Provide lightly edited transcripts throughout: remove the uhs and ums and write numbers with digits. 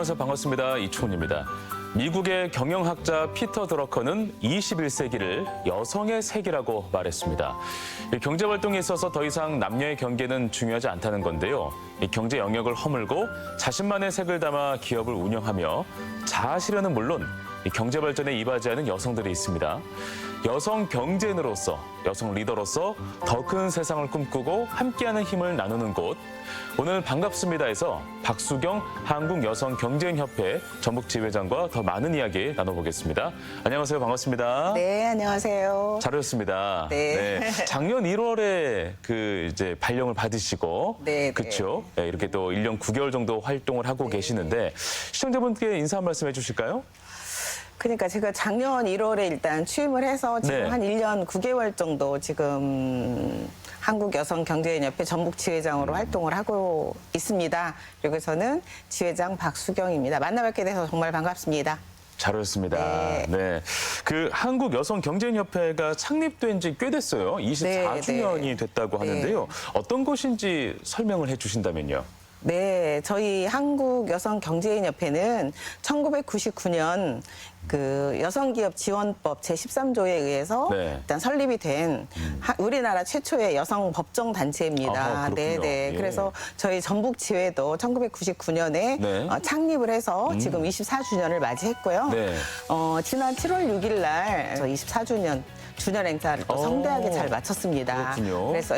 안녕하세요. 반갑습니다. 이초훈입니다. 미국의 경영학자 피터 드러커는 21세기를 여성의 세기라고 말했습니다. 경제 활동에 있어서 더 이상 남녀의 경계는 중요하지 않다는 건데요. 경제 영역을 허물고 자신만의 색을 담아 기업을 운영하며 자아 실현은 물론 경제 발전에 이바지하는 여성들이 있습니다. 여성 경제인으로서, 여성 리더로서 더 큰 세상을 꿈꾸고 함께하는 힘을 나누는 곳. 오늘 반갑습니다에서 박수경 한국여성경제인협회 전북지회장과 더 많은 이야기 나눠보겠습니다. 안녕하세요. 반갑습니다. 네, 안녕하세요. 잘 오셨습니다. 네. 작년 1월에 이제 발령을 받으시고, 네, 그렇죠? 네, 이렇게 또 1년 9개월 정도 활동을 하고 계시는데 시청자분께 인사 한 말씀 해주실까요? 그러니까 제가 작년 1월에 일단 취임을 해서 지금 네. 한 1년 9개월 정도 지금 한국여성경제인협회 전북지회장으로 활동을 하고 있습니다. 그리고 저는 지회장 박수경입니다. 만나 뵙게 돼서 정말 반갑습니다. 잘 오셨습니다. 네. 네. 그 한국여성경제인협회가 창립된 지 꽤 됐어요. 24주년이 됐다고 하는데요. 어떤 것인지 설명을 해 주신다면요. 네, 저희 한국여성경제인협회는 1999년 그 여성기업지원법 제13조에 의해서 네. 일단 설립이 된 우리나라 최초의 여성 법정 단체입니다. 아하, 그렇군요. 네. 예. 그래서 저희 전북지회도 1999년에 네. 창립을 해서 지금 24주년을 맞이했고요. 네. 지난 7월 6일 날 24주년 주년 행사를 또 성대하게 잘 마쳤습니다. 그렇군요. 그래서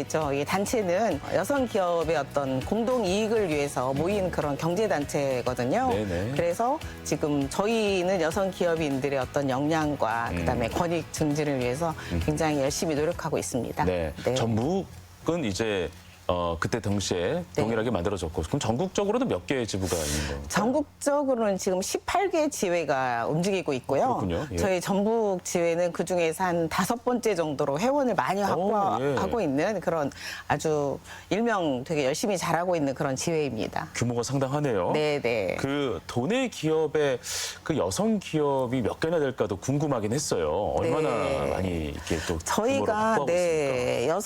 저희 단체는 여성 기업의 어떤 공동 이익을 위해서 모인 그런 경제 단체거든요. 네네. 그래서 지금 저희는 여성 기업인들의 어떤 역량과 그다음에 권익 증진을 위해서 굉장히 열심히 노력하고 있습니다. 네. 전북은 이제 그때 당시에 동일하게 만들어졌고, 그럼 전국적으로도 몇 개의 지부가 있는 건가요? 전국적으로는 지금 18개 지회가 움직이고 있고요. 그렇군요. 예. 저희 전북 지회는 그중에서 한 5번째 정도로 회원을 많이 확보하고 예. 있는 그런 아주 일명 되게 열심히 잘하고 있는 그런 지회입니다. 규모가 상당하네요. 네네. 그 도내 기업의 그 여성 기업이 몇 개나 될까도 궁금하긴 했어요. 얼마나 네. 많이 이렇게 또 규모를 저희가 확보하고 있습니까?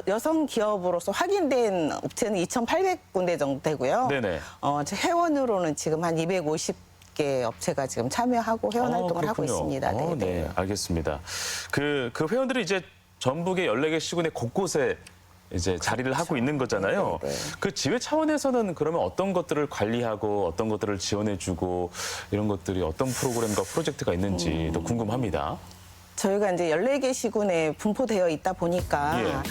여성 기업으로서 확인된 업체는 2,800군데 정도 되고요. 네네. 제 회원으로는 지금 한 250개 업체가 지금 참여하고 회원 활동을 하고 그렇군요. 있습니다. 네네. 네, 알겠습니다. 그 회원들이 이제 전북의 14개 시군의 곳곳에 이제 자리를 하고 있는 거잖아요. 네네. 그 지회 차원에서는 그러면 어떤 것들을 관리하고 어떤 것들을 지원해주고 이런 것들이 어떤 프로그램과 프로젝트가 있는지 더 궁금합니다. 저희가 이제 14개 시군에 분포되어 있다 보니까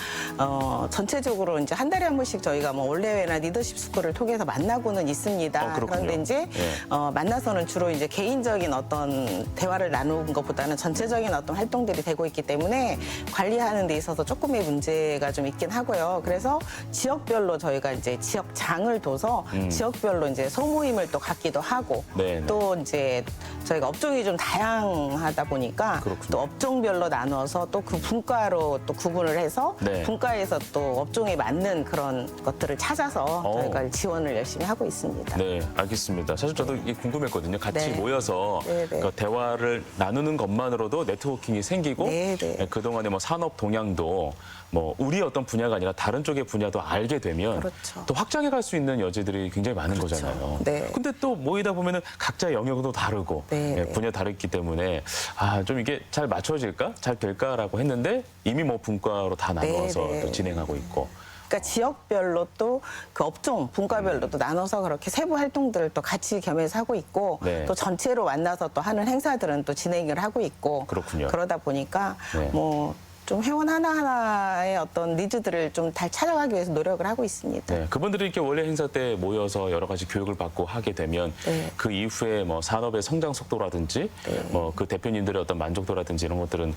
전체적으로 이제 한 달에 한 번씩 저희가 뭐 올레회나 리더십 스쿨을 통해서 만나고는 있습니다. 그렇군요. 그런데 이제 만나서는 주로 이제 개인적인 어떤 대화를 나누는 것보다는 전체적인 어떤 활동들이 되고 있기 때문에 관리하는 데 있어서 조금의 문제가 좀 있긴 하고요. 그래서 지역별로 저희가 이제 지역장을 둬서 지역별로 이제 소모임을 또 갖기도 하고 네네. 또 이제 저희가 업종이 좀 다양하다 보니까 그렇군요. 또 업종별로 나눠서 또 그 분과로 또 구분을 해서 네. 분과에서 또 업종에 맞는 그런 것들을 찾아서 저희가 지원을 열심히 하고 있습니다. 네, 알겠습니다. 사실 저도 이게 궁금했거든요. 같이 네. 모여서 네, 네. 그 대화를 나누는 것만으로도 네트워킹이 생기고 네, 네. 그동안의 뭐 산업 동향도 뭐 우리 어떤 분야가 아니라 다른 쪽의 분야도 알게 되면 그렇죠. 또 확장해 갈 수 있는 여지들이 굉장히 많은 그렇죠. 거잖아요. 네. 근데 또 모이다 보면은 각자의 영역도 다르고 네, 네. 분야 다르기 때문에 좀 이게 잘 맞춰질까? 잘 될까라고 했는데 이미 뭐 분과로 다 나눠서 네, 네. 또 진행하고 있고. 그러니까 지역별로 또 그 업종, 분과별로 또 나눠서 그렇게 세부 활동들을 또 같이 겸해서 하고 있고 네. 또 전체로 만나서 또 하는 행사들은 또 진행을 하고 있고 그렇군요. 그러다 보니까 네. 뭐 좀 회원 하나하나의 어떤 니즈들을 좀 잘 찾아가기 위해서 노력을 하고 있습니다. 네, 그분들이 이렇게 원래 행사 때 모여서 여러 가지 교육을 받고 하게 되면 네. 그 이후에 뭐 산업의 성장 속도라든지 뭐 그 대표님들의 어떤 만족도라든지 이런 것들은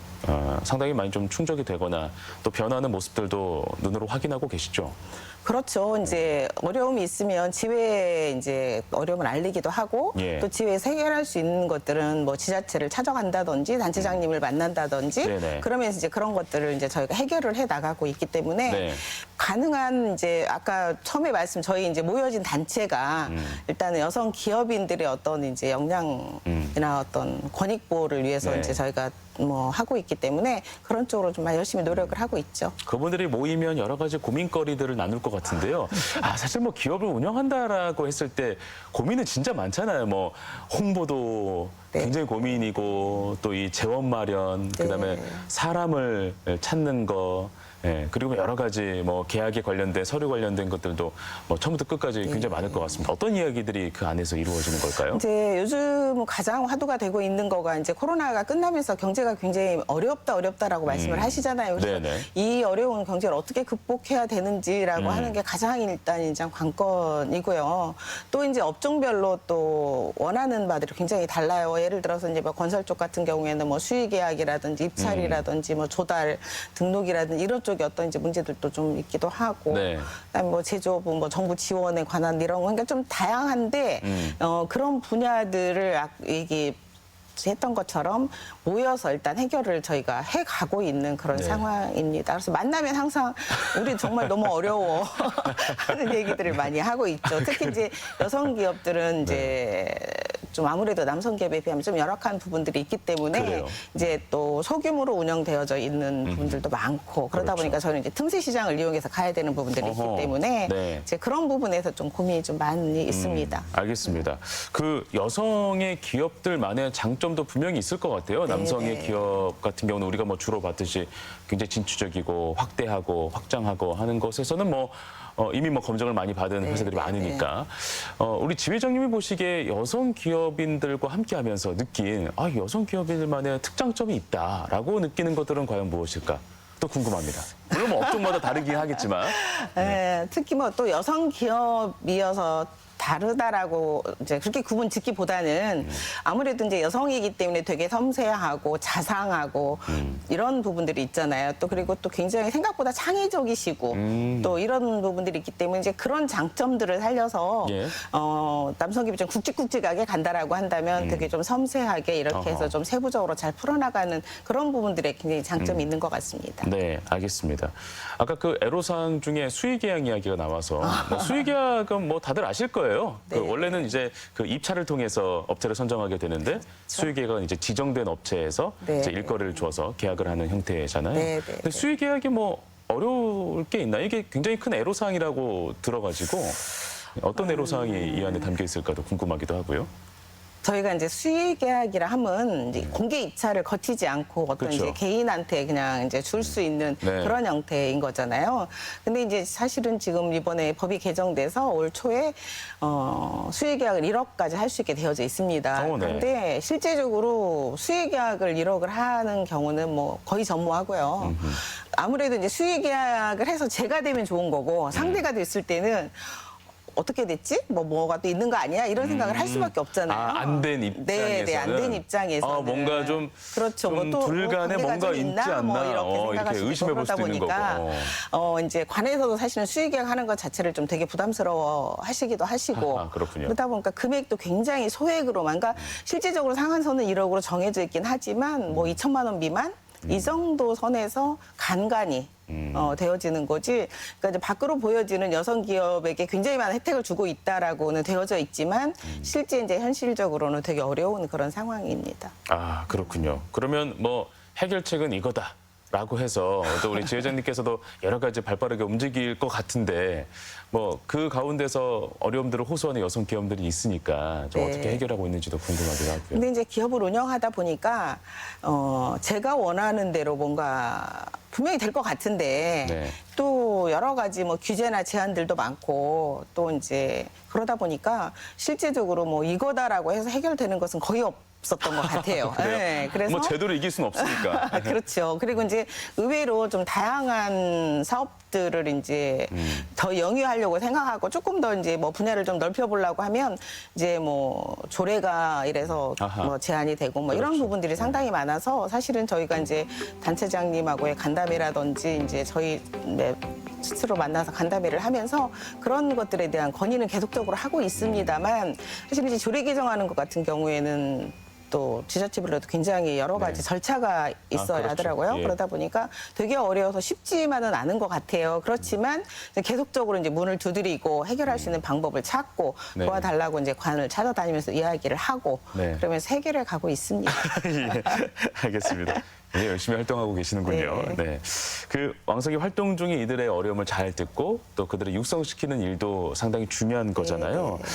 상당히 많이 좀 충족이 되거나 또 변하는 모습들도 눈으로 확인하고 계시죠. 그렇죠. 이제 어려움이 있으면 지회에 이제 어려움을 알리기도 하고 예. 또 지회에서 해결할 수 있는 것들은 뭐 지자체를 찾아간다든지 단체장님을 만난다든지 네네. 그러면서 이제 그런 것들을 이제 저희가 해결을 해 나가고 있기 때문에 네. 가능한 이제 아까 처음에 저희 이제 모여진 단체가 일단은 여성 기업인들의 어떤 이제 역량이나 어떤 권익 보호를 위해서 네. 이제 저희가 뭐 하고 있기 때문에 그런 쪽으로 좀 열심히 노력을 하고 있죠. 그분들이 모이면 여러 가지 고민거리들을 나눌 것 같은데요. 사실 뭐 기업을 운영한다라고 했을 때 고민은 진짜 많잖아요. 뭐 홍보도 네. 굉장히 고민이고 또 이 재원 마련, 그다음에 사람을 찾는 거, 그리고 여러 가지 뭐 계약에 관련된 서류 관련된 것들도 뭐 처음부터 끝까지 굉장히 많을 것 같습니다. 어떤 이야기들이 그 안에서 이루어지는 걸까요? 이제 요즘 가장 화두가 되고 있는 거가 이제 코로나가 끝나면서 경제가 굉장히 어렵다라고 말씀을 하시잖아요. 그래서 네네. 이 어려운 경제를 어떻게 극복해야 되는지라고 하는 게 가장 일단 이제 관건이고요. 또 이제 업종별로 또 원하는 바들이 굉장히 달라요. 예를 들어서 이제 뭐 건설 쪽 같은 경우에는 뭐 수의 계약이라든지 입찰이라든지 뭐 조달 등록이라든지 이런 쪽에 어떤 이제 문제들도 좀 있기도 하고, 네. 그다음에 뭐 제조업, 뭐 정부 지원에 관한 이런 거, 그러니까 좀 다양한데 그런 분야들을 이게 했던 것처럼 모여서 일단 해결을 저희가 해가고 있는 그런 네. 상황입니다. 그래서 만나면 항상 우리 정말 너무 어려워 하는 얘기들을 많이 하고 있죠. 특히 이제 여성 기업들은 이제 좀 아무래도 남성 기업에 비하면 좀 열악한 부분들이 있기 때문에 그래요. 이제 또 소규모로 운영되어져 있는 부분들도 많고 그러다 그렇죠. 보니까 저는 이제 틈새 시장을 이용해서 가야 되는 부분들이 어허. 있기 때문에 네. 이제 그런 부분에서 좀 고민이 좀 많이 있습니다. 알겠습니다. 그 여성의 기업들만의 장점도 분명히 있을 것 같아요. 남성의 네. 기업 같은 경우는 우리가 뭐 주로 봤듯이 굉장히 진취적이고 확대하고 확장하고 하는 것에서는 뭐 이미 뭐 검증을 많이 받은 회사들이 많으니까 우리 지 회장님이 보시기에 여성 기업인들과 함께하면서 느낀 여성 기업인들만의 특장점이 있다라고 느끼는 것들은 과연 무엇일까? 또 궁금합니다. 물론 뭐 업종마다 다르긴 하겠지만. 네, 특히 뭐 또 여성 기업이어서 다르다라고 이제 그렇게 구분 짓기보다는 아무래도 이제 여성이기 때문에 되게 섬세하고 자상하고 이런 부분들이 있잖아요. 또 그리고 또 굉장히 생각보다 창의적이시고 또 이런 부분들이 있기 때문에 이제 그런 장점들을 살려서 예. 남성 기업이 좀 굵직굵직하게 간다라고 한다면 되게 좀 섬세하게 이렇게 해서 좀 세부적으로 잘 풀어나가는 그런 부분들에 굉장히 장점이 있는 것 같습니다. 네, 알겠습니다. 아까 그 애로사항 중에 수의계약 이야기가 나와서 뭐 수의계약은 뭐 다들 아실 거예요. 네. 그 원래는 이제 그 입찰을 통해서 업체를 선정하게 되는데 수의계약은 이제 지정된 업체에서 네. 이제 일거리를 줘서 계약을 하는 형태잖아요. 네, 네, 근데 네. 수의계약이 뭐 어려울 게 있나? 이게 굉장히 큰 애로사항이라고 들어가지고 어떤 애로사항이 이 안에 담겨 있을까도 궁금하기도 하고요. 저희가 이제 수의 계약이라 하면 이제 공개 입찰을 거치지 않고 어떤 그렇죠. 이제 개인한테 그냥 이제 줄 수 있는 네. 그런 형태인 거잖아요. 근데 이제 사실은 지금 이번에 법이 개정돼서 올 초에 수의 계약을 1억까지 할 수 있게 되어져 있습니다. 네. 그런데 실제적으로 수의 계약을 1억을 하는 경우는 뭐 거의 전무하고요. 아무래도 이제 수의 계약을 해서 제가 되면 좋은 거고 상대가 됐을 때는 어떻게 됐지? 뭐가 또 있는 거 아니야? 이런 생각을 할 수밖에 없잖아요. 안 된 입장에서는. 네, 안 된 입장에서는. 뭔가 좀, 그렇죠. 좀 또 불간에 관계가 뭔가 좀 있지 있나? 않나? 뭐 이렇게 생각할 이렇게 수도 의심해 볼 그러다 수도 있는 보니까 거고. 이제 관에서도 사실은 수의계약 하는 것 자체를 좀 되게 부담스러워 하시기도 하시고 아하, 그렇군요. 그러다 보니까 금액도 굉장히 소액으로만 그러니까 실제적으로 상한선은 1억으로 정해져 있긴 하지만 뭐 2천만 원 미만 이 정도 선에서 간간히 되어지는 거지. 그러니까 이제 밖으로 보여지는 여성 기업에게 굉장히 많은 혜택을 주고 있다라고는 되어져 있지만 실제 이제 현실적으로는 되게 어려운 그런 상황입니다. 아, 그렇군요. 그러면 뭐 해결책은 이거다. 라고 해서 또 우리 지 회장님께서도 여러 가지 발빠르게 움직일 것 같은데 뭐 그 가운데서 어려움들을 호소하는 여성 기업들이 있으니까 좀 네. 어떻게 해결하고 있는지도 궁금하기도 하고요. 근데 이제 기업을 운영하다 보니까 제가 원하는 대로 뭔가 분명히 될 것 같은데 네. 또 여러 가지 뭐 규제나 제한들도 많고 또 이제 그러다 보니까 실제적으로 뭐 이거다라고 해서 해결되는 것은 거의 없었던 것 같아요. 그래요? 네, 그래서 뭐 제도를 이길 수는 없으니까. 그렇죠. 그리고 이제 의외로 좀 다양한 사업들을 이제 더 영위하려고 생각하고 조금 더 이제 뭐 분야를 좀 넓혀보려고 하면 이제 뭐 조례가 이래서 아하. 뭐 제한이 되고 뭐 이런 그렇죠. 부분들이 상당히 많아서 사실은 저희가 이제 단체장님하고의 간담회라든지 이제 저희 스스로 만나서 간담회를 하면서 그런 것들에 대한 건의는 계속적으로 하고 있습니다만 사실 이제 조례 개정하는 것 같은 경우에는 또 지자체별로도 굉장히 여러 가지 네. 절차가 있어야 그렇죠. 하더라고요. 예. 그러다 보니까 되게 어려워서 쉽지만은 않은 것 같아요. 그렇지만 이제 계속적으로 이제 문을 두드리고 해결할 수 있는 방법을 찾고 네. 도와달라고 이제 관을 찾아다니면서 이야기를 하고 네. 그러면서 해결해 가고 있습니다. 예, 알겠습니다. 네, 열심히 활동하고 계시는군요. 네. 네. 그 왕석이 활동 중에 이들의 어려움을 잘 듣고 또 그들을 육성시키는 일도 상당히 중요한 거잖아요. 네.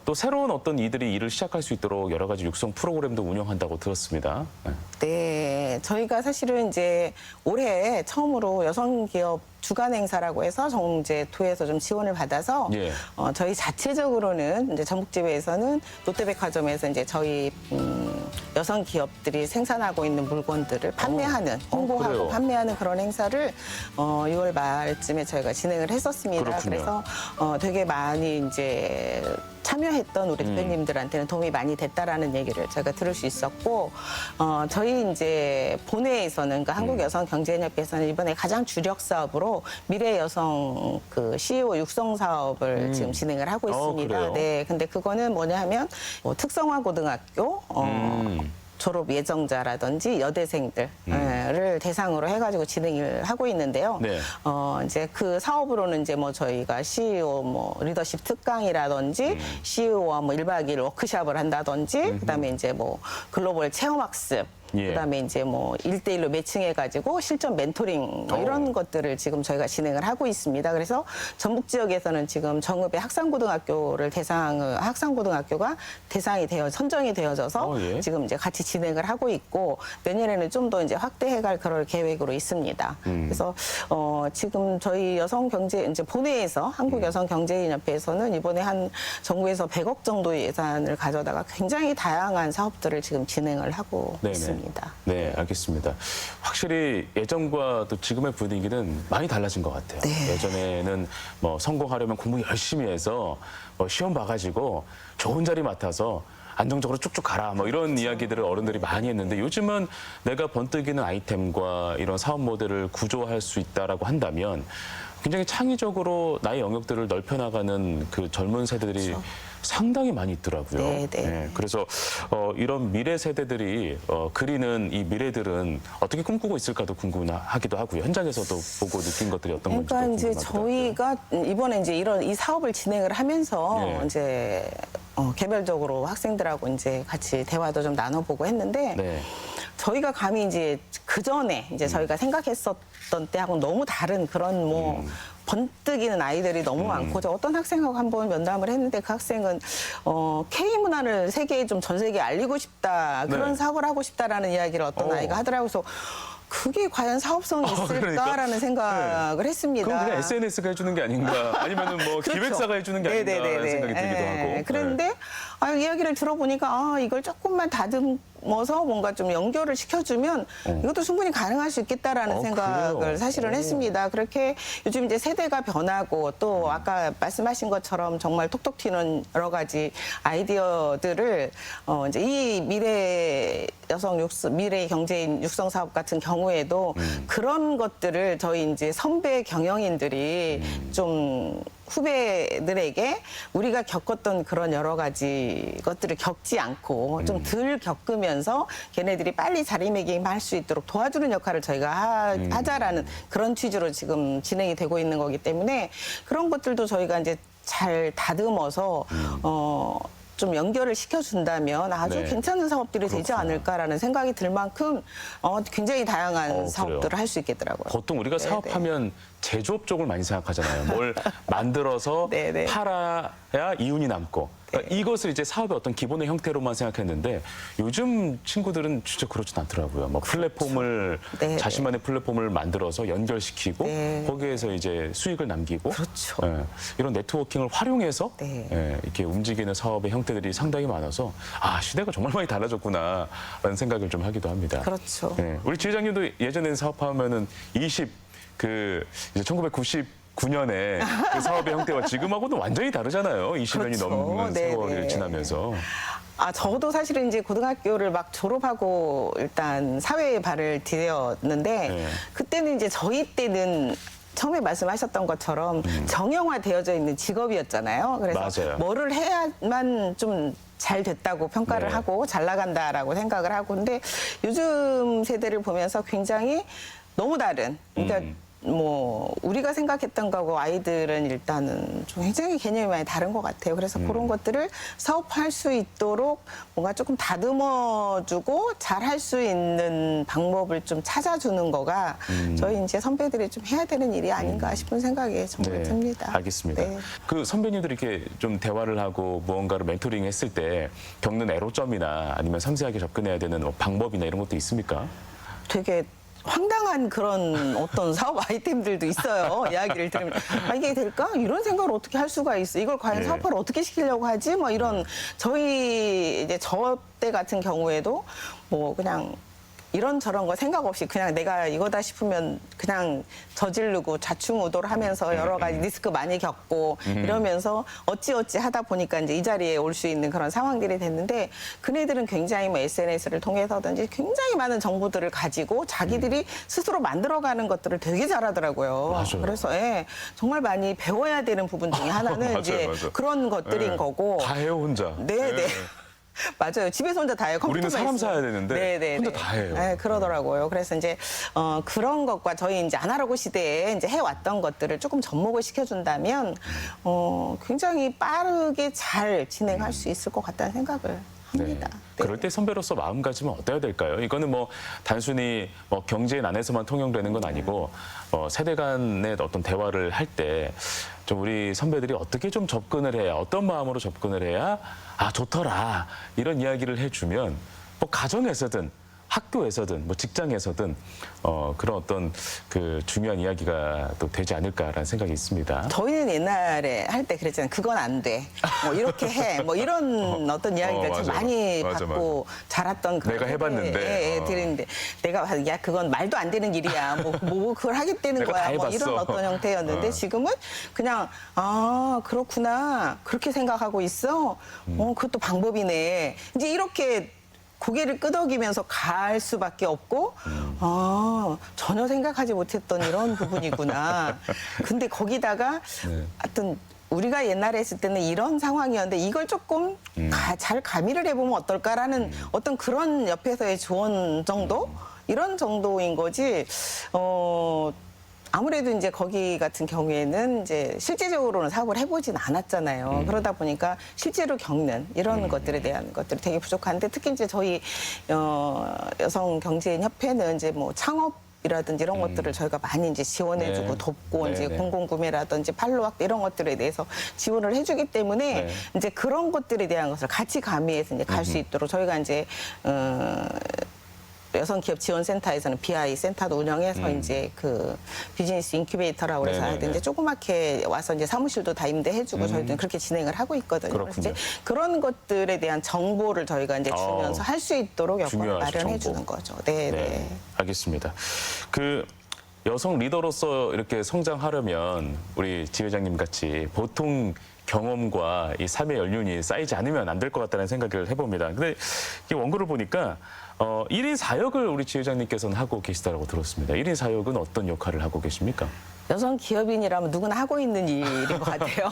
또 새로운 어떤 이들이 일을 시작할 수 있도록 여러 가지 육성 프로그램도 운영한다고 들었습니다. 네. 네, 저희가 사실은 이제 올해 처음으로 여성 기업 주간 행사라고 해서 정제토에서 좀 지원을 받아서 예. 저희 자체적으로는 이제 전북지회에서는 롯데백화점에서 이제 저희 여성 기업들이 생산하고 있는 물건들을 판매하는 홍보하고 그래요? 판매하는 그런 행사를 6월 말쯤에 저희가 진행을 했었습니다. 그렇군요. 그래서 되게 많이 이제 참여했던 우리 대표님들한테는 도움이 많이 됐다라는 얘기를 제가 들을 수 있었고, 저희 이제 본회에서는, 그러니까 한국여성경제협회에서는 이번에 가장 주력 사업으로 미래 여성 그 CEO 육성 사업을 지금 진행을 하고 있습니다. 그래요? 네, 근데 그거는 뭐냐 하면 뭐 특성화 고등학교, 졸업 예정자라든지 여대생들을 대상으로 해가지고 진행을 하고 있는데요. 네. 이제 그 사업으로는 이제 뭐 저희가 CEO 뭐 리더십 특강이라든지 CEO와 뭐 1박 2일 워크숍을 한다든지 그다음에 이제 뭐 글로벌 체험학습 예. 그다음에 이제 뭐 1대1로 매칭해가지고 실전 멘토링 뭐 이런 것들을 지금 저희가 진행을 하고 있습니다. 그래서 전북 지역에서는 지금 정읍의 학산고등학교를 학산고등학교가 대상이 되어 선정이 되어져서 예. 지금 이제 같이 진행을 하고 있고 내년에는 좀 더 이제 확대해갈 그럴 계획으로 있습니다. 그래서 지금 저희 여성경제 이제 본회에서 한국여성경제인협회에서는 이번에 한 정부에서 100억 정도의 예산을 가져다가 굉장히 다양한 사업들을 지금 진행을 하고 네네. 있습니다. 네, 알겠습니다. 확실히 예전과 또 지금의 분위기는 많이 달라진 것 같아요. 네. 예전에는 뭐 성공하려면 공부 열심히 해서 뭐 시험 봐가지고 좋은 자리 맡아서 안정적으로 쭉쭉 가라 뭐 이런 이야기들을 어른들이 많이 했는데 요즘은 내가 번뜩이는 아이템과 이런 사업 모델을 구조할 수 있다라고 한다면 굉장히 창의적으로 나의 영역들을 넓혀나가는 그 젊은 세대들이 상당히 많이 있더라고요. 네, 네. 그래서 이런 미래 세대들이 그리는 이 미래들은 어떻게 꿈꾸고 있을까도 궁금하기도 하고요. 현장에서도 보고 느낀 것들이 어떤 건지 그러니까 이제 궁금하기도 저희가 이번에 이제 이 사업을 진행을 하면서 네. 이제 개별적으로 학생들하고 이제 같이 대화도 좀 나눠보고 했는데 네. 저희가 감히 이제 그 전에 이제 저희가 생각했었던 때하고 너무 다른 그런 뭐 번뜩이는 아이들이 너무 많고 저 어떤 학생하고 한번 면담을 했는데 그 학생은 K 문화를 세계에 좀 전 세계에 알리고 싶다 그런 네. 사업을 하고 싶다라는 이야기를 어떤 아이가 하더라고요. 그래서 그게 과연 사업성이 있을까라는 그러니까. 생각을 했습니다. 그럼 그냥 SNS가 해주는 게 아닌가 아니면은 뭐 그렇죠. 기획사가 해주는 게 아닌가라는 네네네네. 생각이 들기도 예. 하고. 그런데 이야기를 들어보니까 이걸 조금만 다듬어서 뭔가 좀 연결을 시켜주면 이것도 충분히 가능할 수 있겠다라는 생각을 그래요? 사실은 했습니다. 그렇게 요즘 이제 세대가 변하고 또 아까 말씀하신 것처럼 정말 톡톡 튀는 여러 가지 아이디어들을 이제 이 미래 경제인 육성 사업 같은 경우에도 그런 것들을 저희 이제 선배 경영인들이 좀 후배들에게 우리가 겪었던 그런 여러 가지 것들을 겪지 않고 좀 덜 겪으면서 걔네들이 빨리 자리매김할 수 있도록 도와주는 역할을 저희가 하자라는 그런 취지로 지금 진행이 되고 있는 거기 때문에 그런 것들도 저희가 이제 잘 다듬어서 좀 연결을 시켜준다면 아주 네. 괜찮은 사업들이 되지 그렇구나. 않을까라는 생각이 들 만큼 굉장히 다양한 그래요? 사업들을 할 수 있겠더라고요. 보통 우리가 네네. 사업하면 제조업 쪽을 많이 생각하잖아요. 뭘 만들어서 네네. 팔아야 이윤이 남고. 그러니까 이것을 이제 사업의 어떤 기본의 형태로만 생각했는데 요즘 친구들은 진짜 그렇진 않더라고요. 뭐 플랫폼을 네네. 자신만의 플랫폼을 만들어서 연결시키고 네. 거기에서 이제 수익을 남기고 그렇죠. 예, 이런 네트워킹을 활용해서 네. 예, 이렇게 움직이는 사업의 형태들이 상당히 많아서 시대가 정말 많이 달라졌구나라는 생각을 좀 하기도 합니다. 그렇죠. 예, 우리 지회장님도 예전에 사업하면은 이제 1999년에 그 사업의 형태와 지금하고는 완전히 다르잖아요. 20년이 그렇죠. 넘는 네, 세월을 네. 지나면서. 저도 사실은 이제 고등학교를 막 졸업하고 일단 사회에 발을 디뎠는데 네. 그때는 이제 저희 때는 처음에 말씀하셨던 것처럼 정형화되어져 있는 직업이었잖아요. 그래서 맞아요. 뭐를 해야만 좀 잘 됐다고 평가를 네. 하고 잘 나간다라고 생각을 하고 근데 요즘 세대를 보면서 굉장히 너무 다른 그러니까 뭐 우리가 생각했던 거하고 아이들은 일단은 좀 굉장히 개념이 많이 다른 것 같아요. 그래서 그런 것들을 사업할 수 있도록 뭔가 조금 다듬어주고 잘 할 수 있는 방법을 좀 찾아주는 거가 저희 이제 선배들이 좀 해야 되는 일이 아닌가 싶은 생각이 정말 듭니다. 알겠습니다. 네. 그 선배님들이 이렇게 좀 대화를 하고 무언가를 멘토링 했을 때 겪는 애로점이나 아니면 섬세하게 접근해야 되는 뭐 방법이나 이런 것도 있습니까? 되게 황당한 그런 어떤 사업 아이템들도 있어요. 이야기를 들으면 아, 이게 될까? 이런 생각을 어떻게 할 수가 있어? 이걸 과연 예. 사업화를 어떻게 시키려고 하지? 뭐 이런 저희 이제 저 때 같은 경우에도 뭐 그냥 이런저런 거 생각 없이 그냥 내가 이거다 싶으면 그냥 저지르고 좌충우돌 하면서 여러 가지 리스크 많이 겪고 이러면서 어찌어찌 하다 보니까 이제 이 자리에 올 수 있는 그런 상황들이 됐는데 그네들은 굉장히 뭐 SNS를 통해서든지 굉장히 많은 정보들을 가지고 자기들이 스스로 만들어가는 것들을 되게 잘하더라고요. 맞아요. 그래서 예, 정말 많이 배워야 되는 부분 중에 하나는 맞아요, 이제 맞아요. 그런 것들인 네. 거고. 다 해요 혼자. 네네. 맞아요. 집에서 혼자 다 해요. 우리는 컴퓨터만 사람 있으면. 사야 되는데 네네네. 혼자 다 해요. 네, 그러더라고요. 그래서 이제 그런 것과 저희 이제 아날로그 시대에 이제 해왔던 것들을 조금 접목을 시켜준다면 굉장히 빠르게 잘 진행할 수 있을 것 같다는 생각을 합니다. 네. 그럴 때 선배로서 마음가짐은 어때야 될까요? 이거는 뭐 단순히 뭐 경제인 안에서만 통용되는 건 아니고 세대 간의 어떤 대화를 할 때 좀 우리 선배들이 어떻게 좀 접근을 해야 어떤 마음으로 접근을 해야 아 좋더라 이런 이야기를 해주면 뭐 가정에서든 학교에서든 뭐 직장에서든 그런 어떤 그 중요한 이야기가 또 되지 않을까라는 생각이 있습니다. 저희는 옛날에 할 때 그랬잖아요. 그건 안 돼. 뭐 이렇게 해. 뭐 이런 어떤 이야기를 참 맞아요. 많이 맞아, 받고 자랐던 그런 내가 해봤는데. 들인데 내가 야 그건 말도 안 되는 일이야. 뭐 그걸 하겠다는 내가 다 거야. 뭐 해봤어. 이런 어떤 형태였는데 지금은 그냥 아 그렇구나. 그렇게 생각하고 있어. 그것도 방법이네. 이제 이렇게 고개를 끄덕이면서 갈 수밖에 없고 아 전혀 생각하지 못했던 이런 부분이구나. 근데 거기다가 하여튼 우리가 옛날에 했을 때는 이런 상황이었는데 이걸 조금 잘 가미를 해보면 어떨까라는 어떤 그런 옆에서의 조언 정도? 이런 정도인 거지. 아무래도 이제 거기 같은 경우에는 이제 실제적으로는 사업을 해보진 않았잖아요. 그러다 보니까 실제로 겪는 이런 것들에 대한 것들이 되게 부족한데 특히 이제 저희 여성 경제인 협회는 이제 뭐 창업 이라든지 이런 것들을 저희가 많이 이제 지원해주고 네. 돕고 네, 이제 네. 공공구매라든지 판로확 이런 것들에 대해서 지원을 해주기 때문에 네. 이제 그런 것들에 대한 것을 같이 가미해서 이제 갈 수 있도록 저희가 이제 여성기업지원센터에서는 BI 센터도 운영해서 이제 그 비즈니스 인큐베이터라고 그래서 네네네. 하여튼 이제 조그맣게 와서 이제 사무실도 다 임대해주고 저희도 그렇게 진행을 하고 있거든요. 그래서 그렇군요. 이제 그런 것들에 대한 정보를 저희가 이제 주면서 할 수 있도록 여건을 중요하죠, 마련해 정보. 주는 거죠. 네, 네. 알겠습니다. 그 여성 리더로서 이렇게 성장하려면 우리 지 회장님 같이 보통 경험과 이 삶의 연륜이 쌓이지 않으면 안 될 것 같다는 생각을 해봅니다. 근데 이 원고를 보니까 1인 사역을 우리 지 회장님께서는 하고 계시다고 들었습니다. 1인 사역은 어떤 역할을 하고 계십니까? 여성 기업인이라면 누구나 하고 있는 일인 것 같아요.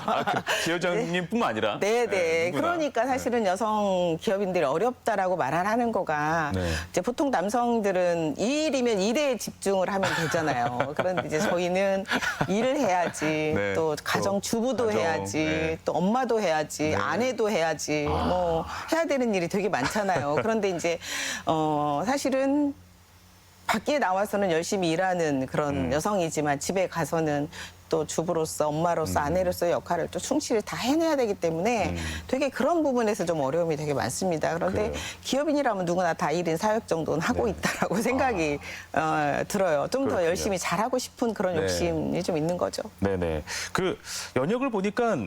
지 회장님뿐만 아니라 네네. 누구나. 그러니까 사실은 여성 기업인들이 어렵다라고 말하는 거가 네. 이제 보통 남성들은 이 일이면 일에 집중을 하면 되잖아요. 그런데 이제 저희는 일을 해야지, 네. 또 가정 주부도 가정, 해야지, 네. 또 엄마도 해야지, 아내도 해야지, 뭐 해야 되는 일이 되게 많잖아요. 그런데 이제 사실은 밖에 나와서는 열심히 일하는 그런 여성이지만 집에 가서는 또 주부로서 엄마로서 아내로서의 역할을 또 충실히 다 해내야 되기 때문에 되게 그런 부분에서 좀 어려움이 되게 많습니다. 그런데 그래요. 기업인이라면 누구나 다 1인 사역 정도는 하고 있다라고 생각이 들어요. 좀 더 그렇군요. 열심히 잘하고 싶은 그런 네. 욕심이 좀 있는 거죠. 네네. 그 연역을 보니까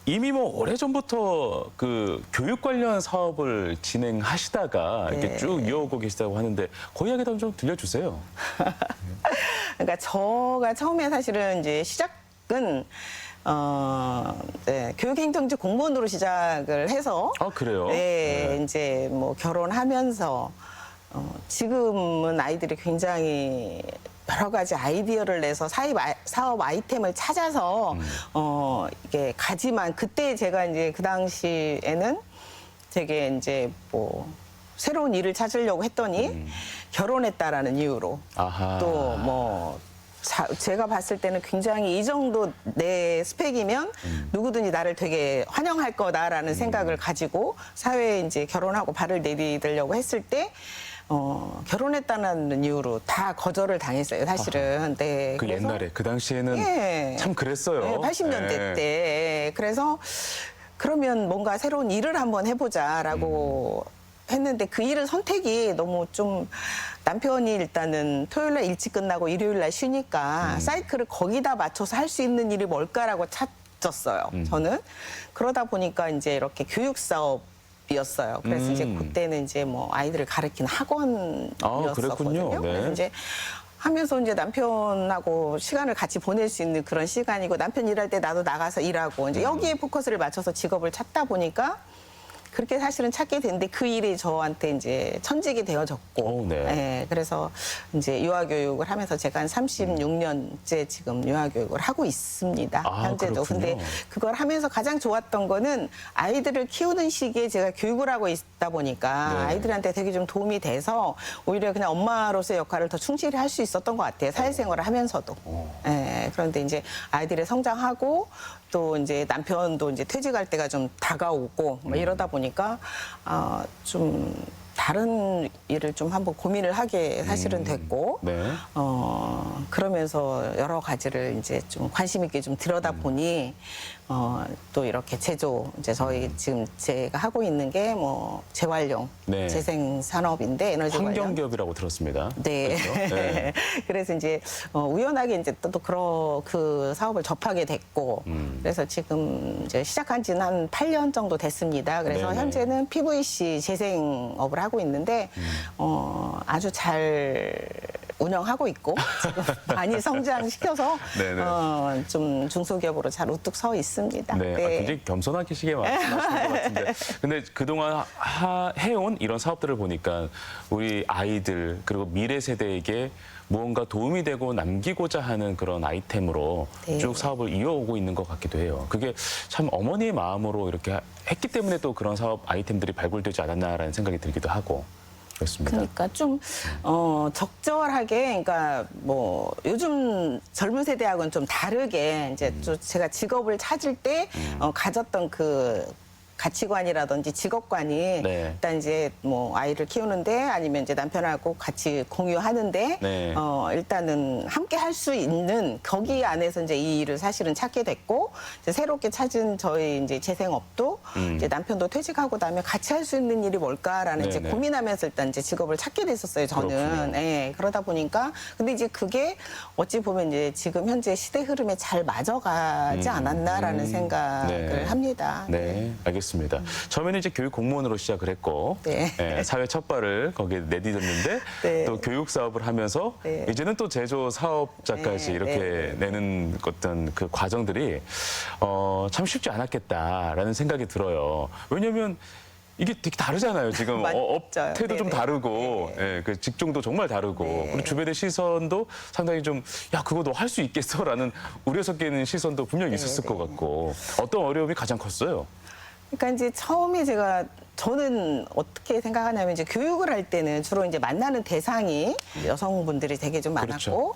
이미 뭐 오래전부터 그 교육 관련 사업을 진행하시다가 이렇게 네. 쭉 이어오고 계시다고 하는데 그 이야기도 좀 들려주세요. 그러니까 저가 처음에 사실은 이제 시작은 교육행정직 공무원으로 시작을 해서 아, 그래요? 네, 이제 뭐 결혼하면서 지금은 아이들이 굉장히 여러 가지 아이디어를 내서 사업 아이템을 찾아서 이게 가지만 그때 제가 이제 그 당시에는 되게 이제 뭐 새로운 일을 찾으려고 했더니 결혼했다라는 이유로 아하. 또 뭐 제가 봤을 때는 굉장히 이 정도 내 스펙이면 누구든지 나를 되게 환영할 거다라는 생각을 가지고 사회에 이제 결혼하고 발을 내디디려고 했을 때 결혼했다는 이유로 다 거절을 당했어요, 사실은. 네. 그 그래서 옛날에 그 당시에는 예. 참 그랬어요. 네, 80년대 때. 그래서 그러면 뭔가 새로운 일을 한번 해보자라고 했는데 그 일을 선택이 너무 좀 남편이 일단은 토요일 날 일찍 끝나고 일요일 날 쉬니까 사이클을 거기다 맞춰서 할 수 있는 일이 뭘까라고 찾았어요. 저는. 그러다 보니까 이제 이렇게 교육 사업이었어요. 그래서 이제 그때는 이제 뭐 아이들을 가르치는 학원이었었거든요. 그랬군요. 네. 그래서 이제 하면서 이제 남편하고 시간을 같이 보낼 수 있는 그런 시간이고 남편 일할 때 나도 나가서 일하고 이제 여기에 포커스를 맞춰서 직업을 찾다 보니까 그렇게 사실은 찾게 됐는데 그 일이 저한테 이제 천직이 되어졌고, 오, 네. 예, 그래서 이제 유아교육을 하면서 제가 한 36년째 지금 유아교육을 하고 있습니다. 아, 현재도. 그렇군요. 근데 그걸 하면서 가장 좋았던 거는 아이들을 키우는 시기에 제가 교육을 하고 있다 보니까 네. 아이들한테 되게 좀 도움이 돼서 오히려 그냥 엄마로서의 역할을 더 충실히 할 수 있었던 것 같아요. 사회생활을 하면서도. 예, 그런데 이제 아이들이 성장하고 또 이제 남편도 이제 퇴직할 때가 좀 다가오고 뭐 이러다 보니까 좀 다른 일을 좀 한번 고민을 하게 사실은 됐고 네. 그러면서 여러 가지를 이제 좀 관심 있게 좀 들여다보니 또 이렇게 제조 이제 저희 지금 제가 하고 있는 게 뭐 재활용 네. 재생 산업인데 에너지 관련 환경기업이라고 들었습니다. 네. 그렇죠? 네. 그래서 이제 우연하게 이제 또 그 사업을 접하게 됐고 그래서 지금 이제 시작한 지는 한 8년 정도 됐습니다. 그래서 네네. 현재는 PVC 재생업을 하고 있는데 아주 잘 운영하고 있고 지금 많이 성장시켜서 네네. 좀 중소기업으로 잘 우뚝 서 있습니다. 네, 아, 굉장히 겸손하시게 말씀하신 것 같은데, 근데 그동안 해온 이런 사업들을 보니까 우리 아이들 그리고 미래 세대에게 무언가 도움이 되고 남기고자 하는 그런 아이템으로 네. 쭉 사업을 이어오고 있는 것 같기도 해요. 그게 참 어머니의 마음으로 이렇게 했기 때문에 또 그런 사업 아이템들이 발굴되지 않았나라는 생각이 들기도 하고 그렇습니다. 그러니까 좀 적절하게 그러니까 뭐 요즘 젊은 세대하고는 좀 다르게 이제 또 제가 직업을 찾을 때 가졌던 그 가치관이라든지 직업관이 네. 일단 이제 뭐 아이를 키우는데 아니면 이제 남편하고 같이 공유하는데 네. 일단은 함께 할 수 있는 거기 안에서 이제 이 일을 사실은 찾게 됐고 이제 새롭게 찾은 저희 이제 재생업도 이제 남편도 퇴직하고 나면 같이 할 수 있는 일이 뭘까라는 이제 네네. 고민하면서 일단 이제 직업을 찾게 됐었어요. 저는. 그렇군요. 예, 그러다 보니까 근데 이제 그게 어찌 보면 이제 지금 현재 시대 흐름에 잘 맞아가지 않았나라는 생각을 네. 합니다. 네, 알겠습니다. 처음에는 이제 교육 공무원으로 시작을 했고 네. 사회 첫 발을 거기에 내딛었는데 네. 또 교육 사업을 하면서 네. 이제는 또 제조 사업자까지 네, 이렇게 네. 내는 어떤 그 과정들이 참 쉽지 않았겠다라는 생각이 들어요. 왜냐하면 이게 되게 다르잖아요. 지금 맞죠. 업태도 좀 네네. 다르고 예, 그 직종도 정말 다르고 네. 그리고 주변의 시선도 상당히 좀 야 그거 너 할 수 있겠어라는 우려 섞이는 시선도 분명히 있었을 네. 것 같고 어떤 어려움이 가장 컸어요? 그러니까 이제 처음에 저는 어떻게 생각하냐면 이제 교육을 할 때는 주로 이제 만나는 대상이 여성분들이 되게 좀 많았고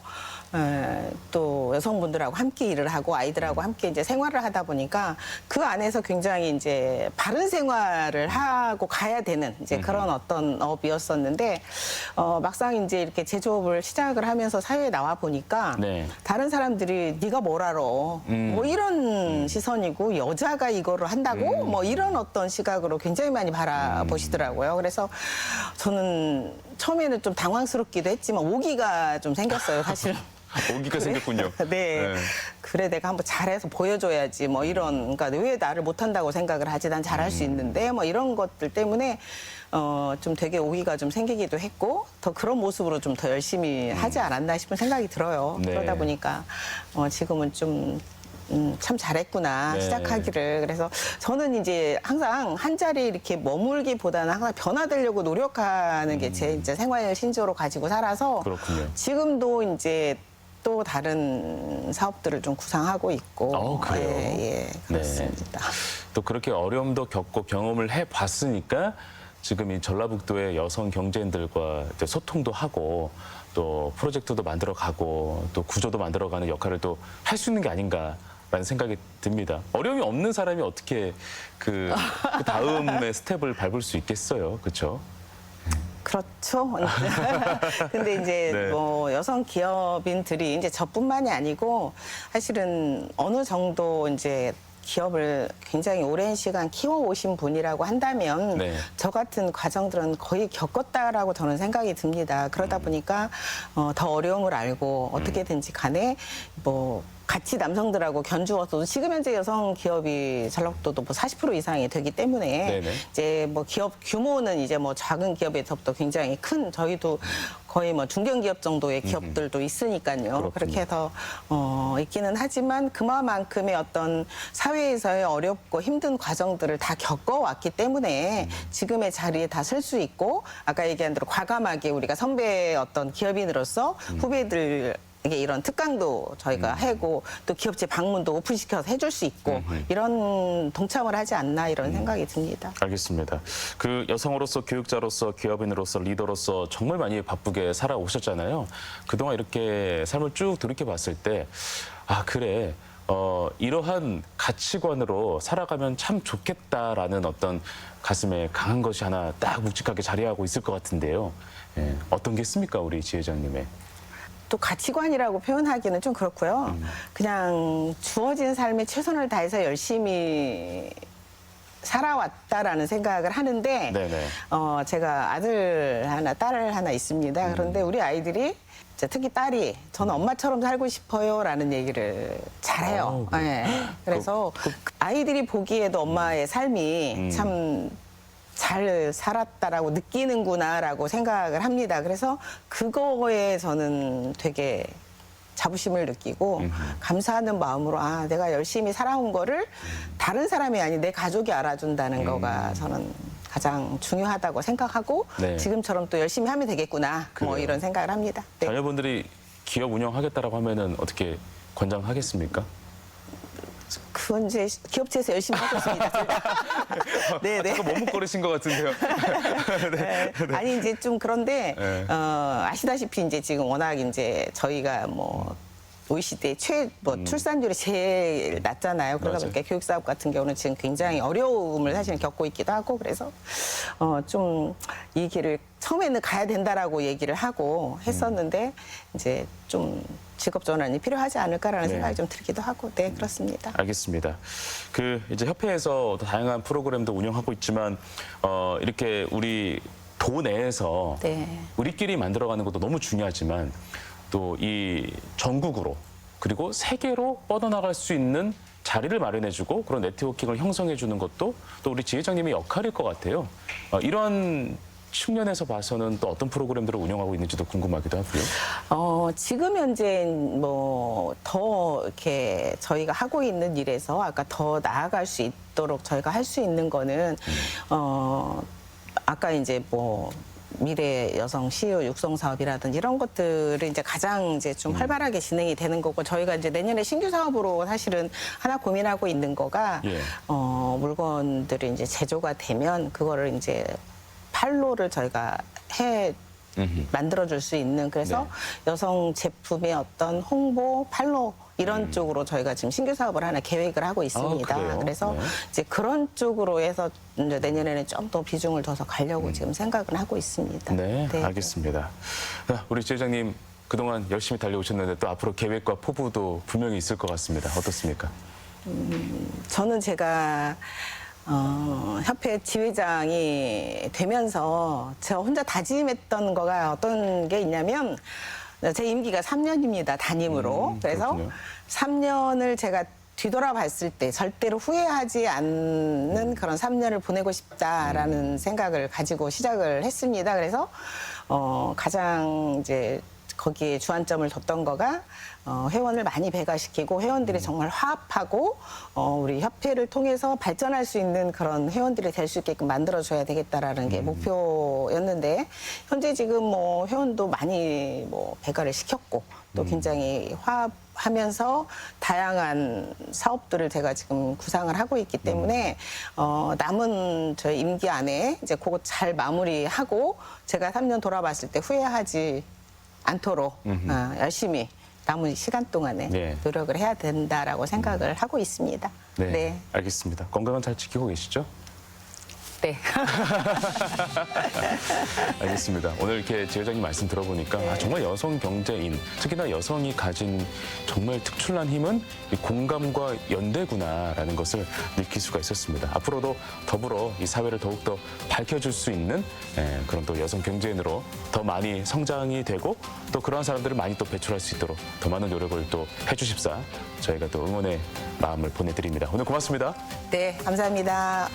또 여성분들하고 함께 일을 하고 아이들하고 함께 이제 생활을 하다 보니까 그 안에서 굉장히 이제 바른 생활을 하고 가야 되는 이제 그런 어떤 업이었었는데 막상 이제 이렇게 제조업을 시작을 하면서 사회에 나와 보니까 네. 다른 사람들이 네가 뭘 알아 뭐 이런 시선이고 여자가 이거를 한다고 뭐 이런 어떤 시각으로 굉장히 많이 바라보시더라고요. 그래서 저는 처음에는 좀 당황스럽기도 했지만 오기가 좀 생겼어요, 사실은. 오기가 생겼군요. 네. 그래 내가 한번 잘해서 보여줘야지 뭐 이런 그러니까 왜 나를 못한다고 생각을 하지 난 잘할 수 있는데 뭐 이런 것들 때문에 좀 되게 오기가 좀 생기기도 했고 더 그런 모습으로 좀 더 열심히 하지 않았나 싶은 생각이 들어요. 네. 그러다 보니까 지금은 좀 참 잘했구나 네. 시작하기를. 그래서 저는 이제 항상 한 자리에 이렇게 머물기보다는 항상 변화되려고 노력하는 게 제 이제 생활 신조로 가지고 살아서 그렇군요. 지금도 이제 또 다른 사업들을 좀 구상하고 있고. 그래요? 예, 그렇습니다. 또 그렇게 어려움도 겪고 경험을 해봤으니까 지금 이 전라북도의 여성 경제인들과 이제 소통도 하고 또 프로젝트도 만들어가고 또 구조도 만들어가는 역할을 또 할 수 있는 게 아닌가라는 생각이 듭니다. 어려움이 없는 사람이 어떻게 그 다음의 스텝을 밟을 수 있겠어요, 그렇죠? 그렇죠. 근데 이제 네. 뭐 여성 기업인들이 이제 저뿐만이 아니고 사실은 어느 정도 이제 기업을 굉장히 오랜 시간 키워오신 분이라고 한다면 네. 저 같은 과정들은 거의 겪었다라고 저는 생각이 듭니다. 그러다 보니까 더 어려움을 알고 어떻게든지 간에 뭐 같이 남성들하고 견주어서도 지금 현재 여성 기업이 전라북도도 뭐 40% 이상이 되기 때문에 네네. 이제 뭐 기업 규모는 이제 뭐 작은 기업에서부터 굉장히 큰 저희도 거의 뭐 중견기업 정도의 기업들도 있으니까요. 그렇군요. 그렇게 해서 있기는 하지만 그만큼의 어떤 사회에서의 어렵고 힘든 과정들을 다 겪어왔기 때문에 지금의 자리에 다 설 수 있고 아까 얘기한 대로 과감하게 우리가 선배 어떤 기업인으로서 후배들 이게 이런 특강도 저희가 하고 또 기업체 방문도 오픈시켜서 해줄 수 있고 이런 동참을 하지 않나 이런 생각이 듭니다. 알겠습니다. 그 여성으로서 교육자로서 기업인으로서 리더로서 정말 많이 바쁘게 살아오셨잖아요. 그동안 이렇게 삶을 쭉 돌이켜봤을 때 아 그래 이러한 가치관으로 살아가면 참 좋겠다라는 어떤 가슴에 강한 것이 하나 딱 묵직하게 자리하고 있을 것 같은데요. 예, 어떤 게 있습니까, 우리 지 회장님의? 또 가치관이라고 표현하기는 좀 그렇고요. 그냥 주어진 삶에 최선을 다해서 열심히 살아왔다라는 생각을 하는데 네네. 제가 아들 하나, 딸 하나 있습니다. 그런데 우리 아이들이 이제 특히 딸이 저는 엄마처럼 살고 싶어요라는 얘기를 잘해요. 그래요? 네. 그래서 아이들이 보기에도 엄마의 삶이 참 잘 살았다라고 느끼는구나라고 생각을 합니다. 그래서 그거에 저는 되게 자부심을 느끼고 감사하는 마음으로 아 내가 열심히 살아온 거를 다른 사람이 아닌 내 가족이 알아준다는 거가 저는 가장 중요하다고 생각하고 네. 지금처럼 또 열심히 하면 되겠구나 뭐 그래요. 이런 생각을 합니다. 네. 자녀분들이 기업 운영하겠다라고 하면은 어떻게 권장하겠습니까? 그건 이제 기업체에서 열심히 하고 있습니다. 네네. 잠깐 머뭇거리신 것 같은데요. 네. 아니 이제 좀 그런데 네. 아시다시피 이제 지금 워낙 이제 저희가 뭐 OECD 출산율이 제일 낮잖아요. 그러다 맞아요. 보니까 교육 사업 같은 경우는 지금 굉장히 어려움을 사실 겪고 있기도 하고 그래서 좀 이 길을 처음에는 가야 된다라고 얘기를 하고 했었는데 이제 좀 직업 전환이 필요하지 않을까라는 네. 생각이 좀 들기도 하고 네 그렇습니다. 알겠습니다. 그 이제 협회에서 다양한 프로그램도 운영하고 있지만 이렇게 우리 도 내에서 네. 우리끼리 만들어가는 것도 너무 중요하지만 또 이 전국으로 그리고 세계로 뻗어나갈 수 있는 자리를 마련해주고 그런 네트워킹을 형성해주는 것도 또 우리 지 회장님의 역할일 것 같아요. 이런 측면에서 봐서는 또 어떤 프로그램들을 운영하고 있는지도 궁금하기도 하고요. 지금 현재 뭐 더 이렇게 저희가 하고 있는 일에서 아까 더 나아갈 수 있도록 저희가 할 수 있는 거는 아까 이제 뭐 미래 여성 CEO 육성 사업이라든지 이런 것들을 이제 가장 이제 좀 활발하게 진행이 되는 거고 저희가 이제 내년에 신규 사업으로 사실은 하나 고민하고 있는 거가 예. 물건들이 이제 제조가 되면 그거를 이제 판로를 저희가 만들어줄 수 있는 그래서 네. 여성 제품의 어떤 홍보 판로 이런 쪽으로 저희가 지금 신규 사업을 하나 계획을 하고 있습니다. 그래요? 그래서 네. 이제 그런 쪽으로 해서 이제 내년에는 좀 더 비중을 둬서 가려고 지금 생각은 하고 있습니다. 네, 알겠습니다. 우리 지 회장님 그동안 열심히 달려오셨는데 또 앞으로 계획과 포부도 분명히 있을 것 같습니다. 어떻습니까? 저는 제가 협회 지회장이 되면서 제가 혼자 다짐했던 거가 어떤 게 있냐면 제 임기가 3년입니다. 단임으로. 그래서 그렇군요. 3년을 제가 뒤돌아봤을 때 절대로 후회하지 않는 그런 3년을 보내고 싶다라는 생각을 가지고 시작을 했습니다. 그래서 가장 이제 거기에 주안점을 뒀던 거가 회원을 많이 배가시키고 회원들이 정말 화합하고 우리 협회를 통해서 발전할 수 있는 그런 회원들이 될 수 있게끔 만들어줘야 되겠다라는 게 목표였는데 현재 지금 뭐 회원도 많이 뭐 배가를 시켰고 또 굉장히 화합하면서 다양한 사업들을 제가 지금 구상을 하고 있기 때문에 남은 저희 임기 안에 이제 그거 잘 마무리하고 제가 3년 돌아봤을 때 후회하지 않도록 열심히 남은 시간 동안에 네. 노력을 해야 된다라고 생각을 하고 있습니다. 네, 알겠습니다. 건강은 잘 지키고 계시죠? 네. 알겠습니다. 오늘 이렇게 지회장님 말씀 들어보니까 아, 정말 여성 경제인, 특히나 여성이 가진 정말 특출난 힘은 이 공감과 연대구나라는 것을 느낄 수가 있었습니다. 앞으로도 더불어 이 사회를 더욱더 밝혀줄 수 있는 그런 또 여성 경제인으로 더 많이 성장이 되고 또 그러한 사람들을 많이 또 배출할 수 있도록 더 많은 노력을 또 해주십사 저희가 또 응원의 마음을 보내드립니다. 오늘 고맙습니다. 네, 감사합니다.